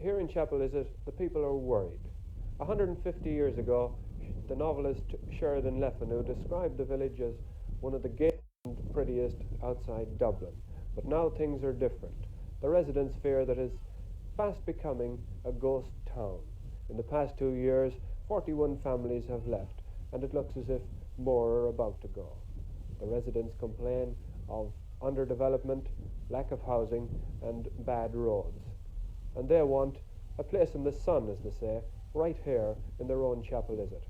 here in Chapelizod, the people are worried. 150 years ago, the novelist Sheridan Le Fanu described the village as one of the gayest and prettiest outside Dublin. But now things are different. The residents fear that it's fast becoming a ghost town. In the past 2 years, 41 families have left, and it looks as if more are about to go. The residents complain of underdevelopment, lack of housing, and bad roads. And they want a place in the sun, as they say, right here in their own Chapelizod.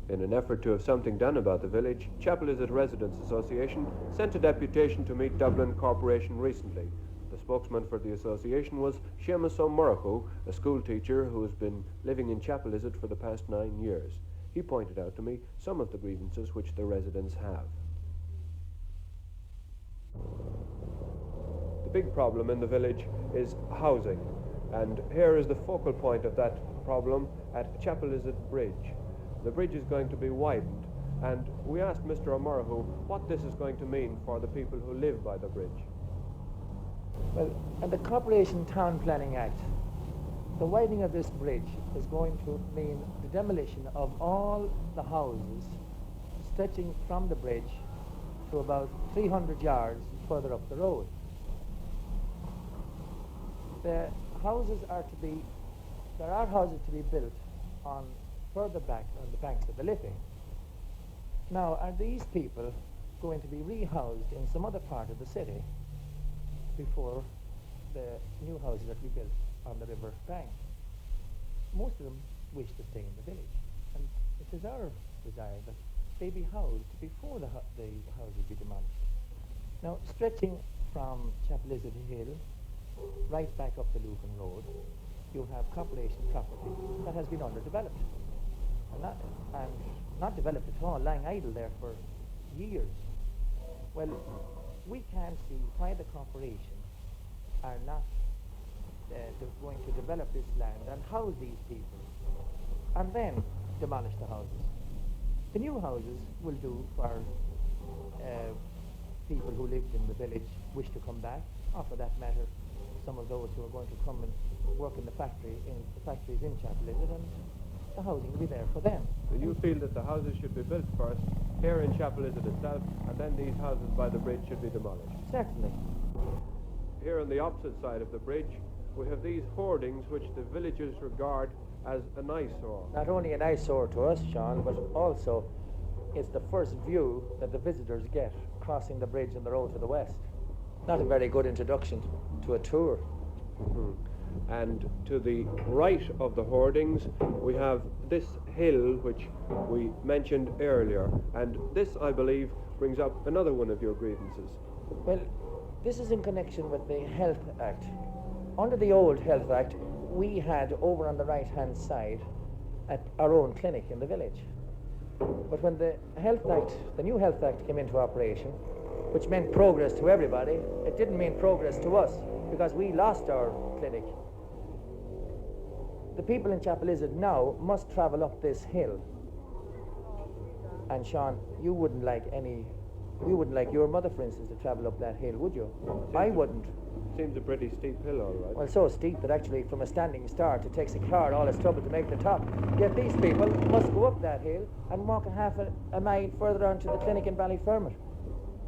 In an effort to have something done about the village, Chapelizod Residents Association sent a deputation to meet Dublin Corporation recently. The spokesman for the association was Séamus Ó Murchú, a schoolteacher who has been living in Chapelizod for the past 9 years. He pointed out to me some of the grievances which the residents have. The big problem in the village is housing, and here is the focal point of that problem at Chapelizod Bridge. The bridge is going to be widened, and we asked Mr Ó Murchú what this is going to mean for the people who live by the bridge. Well, in the Corporation Town Planning Act, the widening of this bridge is going to mean the demolition of all the houses stretching from the bridge to about 300 yards further up the road. The houses are to be, there are houses to be built on further back on the banks of the Liffey. Now, are these people going to be rehoused in some other part of the city before the new houses are to be built on the river bank? Most of them wish to stay in the village, and it is our desire that they be housed before the houses be demolished. Now, stretching from Chapelizod Hill right back up the Lucan Road, you have corporation property that has been underdeveloped and not developed at all, lying idle there for years. Well, we can't see why the corporation are not going to develop this land and house these people and then demolish the houses. The new houses will do for people who lived in the village, wish to come back, or for that matter, some of those who are going to come and work in the factories in Chapelizod, and the housing will be there for them. So you feel that the houses should be built first here in Chapelizod itself, and then these houses by the bridge should be demolished? Certainly. Here on the opposite side of the bridge, we have these hoardings which the villagers regard as an eyesore. Not only an eyesore to us, Sean, but also it's the first view that the visitors get crossing the bridge on the road to the west. Not a very good introduction to a tour. Mm-hmm. And to the right of the hoardings, we have this hill which we mentioned earlier, and this, I believe, brings up another one of your grievances. Well, this is in connection with the Health Act. Under the old Health Act, we had over on the right-hand side at our own clinic in the village. But when the new Health Act came into operation, which meant progress to everybody, it didn't mean progress to us, because we lost our clinic. The people in Chapelizod now must travel up this hill. And Sean, you wouldn't like your mother, for instance, to travel up that hill, would you? I wouldn't. Seems a pretty steep hill, all right. Well, so steep that actually from a standing start it takes a car all its trouble to make the top. Yet these people must go up that hill and walk a mile further on to the clinic in Ballyfermot.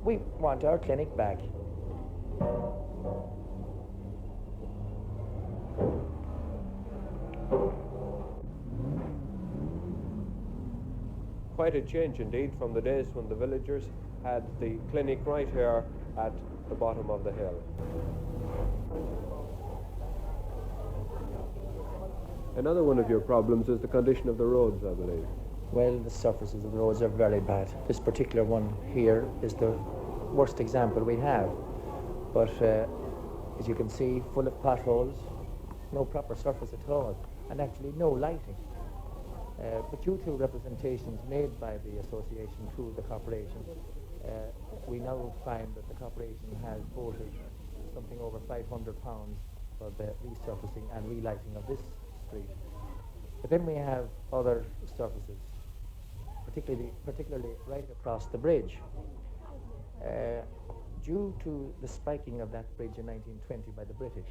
We want our clinic back. Quite a change indeed from the days when the villagers had the clinic right here at the bottom of the hill. Another one of your problems is the condition of the roads, I believe. Well, the surfaces of the roads are very bad. This particular one here is the worst example we have. But as you can see, full of potholes, no proper surface at all, and actually no lighting. But due to representations made by the association through the corporation, we now find that the corporation has voted something over £500 for the resurfacing and relighting of this street. But then we have other surfaces, particularly right across the bridge. due to the spiking of that bridge in 1920 by the British,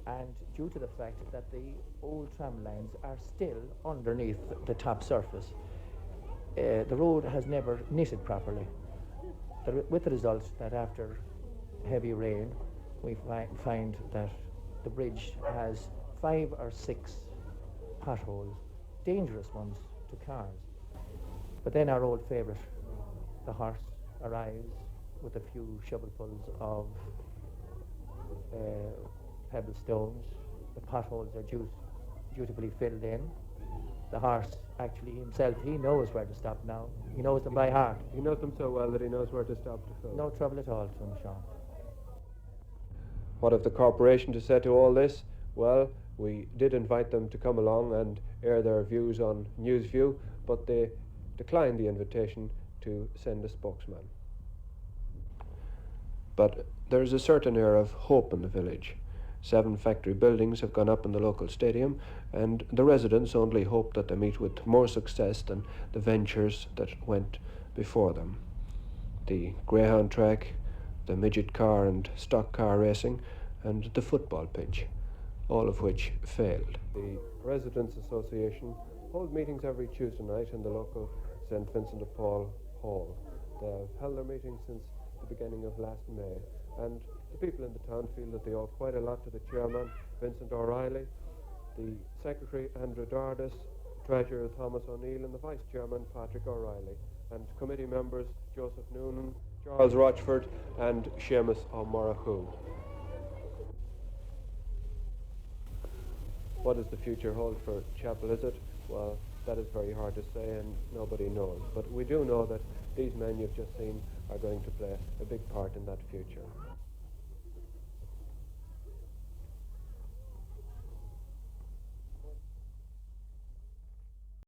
and due to the fact that the old tram lines are still underneath the top surface, the road has never knitted properly, with the result that after heavy rain we find that the bridge has 5 or 6 potholes, dangerous ones to cars. But then our old favourite, the horse, arrives with a few shovelfuls of pebble stones. The potholes are dutifully filled in. The horse, actually himself, he knows where to stop now. He knows them by heart. He knows them so well that he knows where to stop to fill. No trouble at all to him, Sean. What of the corporation to say to all this? Well, we did invite them to come along and air their views on Newsview, but they declined the invitation to send a spokesman. But there is a certain air of hope in the village. 7 factory buildings have gone up in the local stadium, and the residents only hope that they meet with more success than the ventures that went before them. The greyhound track, the midget car and stock car racing, and the football pitch, all of which failed. The Residents Association hold meetings every Tuesday night in the local St. Vincent de Paul Hall. They have held their meetings since the beginning of last May, and the people in the town feel that they owe quite a lot to the chairman, Vincent O'Reilly, the secretary, Andrew Dardis, treasurer, Thomas O'Neill, and the vice chairman, Patrick O'Reilly, and committee members, Joseph Noonan, Charles Rochford, and Séamus Ó Murchú. What does the future hold for Chapelizod? Well, that is very hard to say, and nobody knows. But we do know that these men you've just seen are going to play a big part in that future.